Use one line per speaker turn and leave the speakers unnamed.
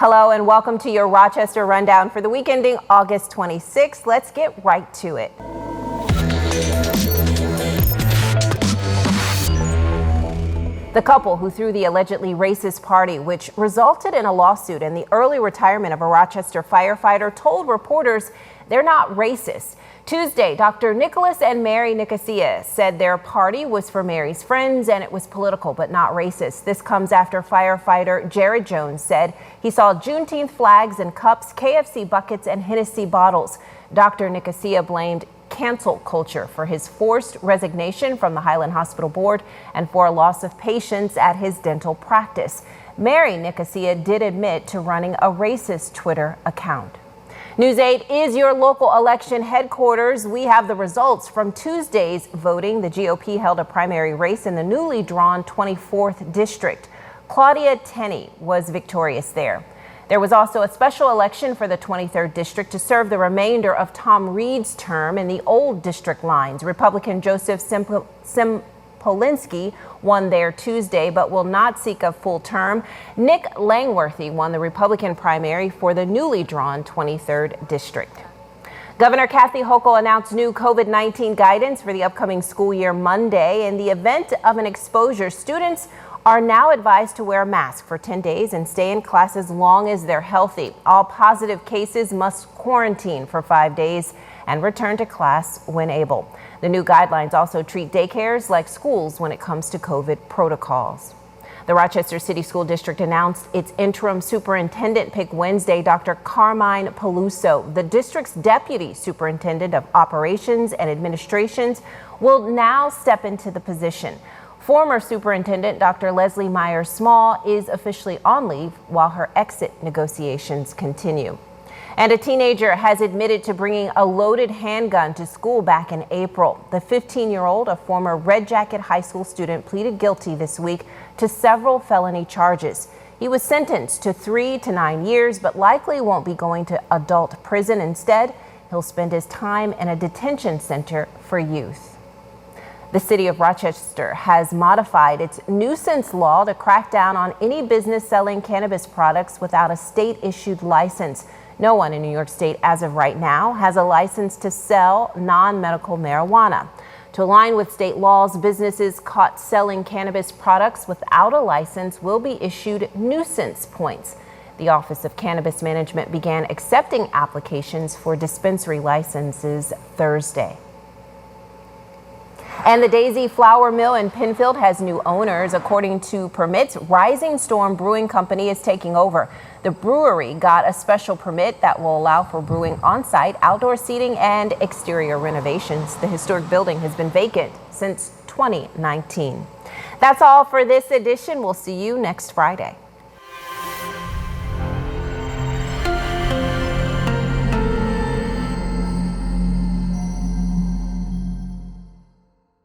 Hello and welcome to your Rochester Rundown for the week ending August 26th. Let's get right to it. The couple who threw the allegedly racist party, which resulted in a lawsuit and the early retirement of a Rochester firefighter, told reporters they're not racist. Tuesday, Dr. Nicholas and Mary Nicosia said their party was for Mary's friends and it was political but not racist. This comes after firefighter Jared Jones said he saw Juneteenth flags and cups, KFC buckets and Hennessy bottles. Dr. Nicosia blamed cancel culture for his forced resignation from the Highland Hospital Board and for a loss of patients at his dental practice. Mary Nicosia did admit to running a racist Twitter account. News 8 is your local election headquarters. We have the results from Tuesday's voting. The GOP held a primary race in the newly drawn 24th district. Claudia Tenney was victorious there. There was also a special election for the 23rd district to serve the remainder of Tom Reed's term in the old district lines. Republican Joseph Sempolinski won there Tuesday but will not seek a full term. Nick Langworthy won the Republican primary for the newly drawn 23rd district. Governor Kathy Hochul announced new COVID-19 guidance for the upcoming school year Monday. In the event of an exposure, students are now advised to wear a mask for 10 days and stay in class as long as they're healthy. All positive cases must quarantine for 5 days and return to class when able. The new guidelines also treat daycares like schools when it comes to COVID protocols. The Rochester City School District announced its interim superintendent pick Wednesday. Dr. Carmine Peluso, the district's deputy superintendent of operations and administrations, will now step into the position. Former Superintendent Dr. Leslie Myers-Small is officially on leave while her exit negotiations continue. And a teenager has admitted to bringing a loaded handgun to school back in April. The 15-year-old, a former Red Jacket High School student, pleaded guilty this week to several felony charges. He was sentenced to 3 to 9 years, but likely won't be going to adult prison. Instead, he'll spend his time in a detention center for youth. The city of Rochester has modified its nuisance law to crack down on any business selling cannabis products without a state-issued license. No one in New York State as of right now has a license to sell non-medical marijuana. To align with state laws, businesses caught selling cannabis products without a license will be issued nuisance points. The Office of Cannabis Management began accepting applications for dispensary licenses Thursday. And the Daisy Flour Mill in Penfield has new owners. According to permits, Rising Storm Brewing Company is taking over. The brewery got a special permit that will allow for brewing on-site, outdoor seating, and exterior renovations. The historic building has been vacant since 2019. That's all for this edition. We'll see you next Friday.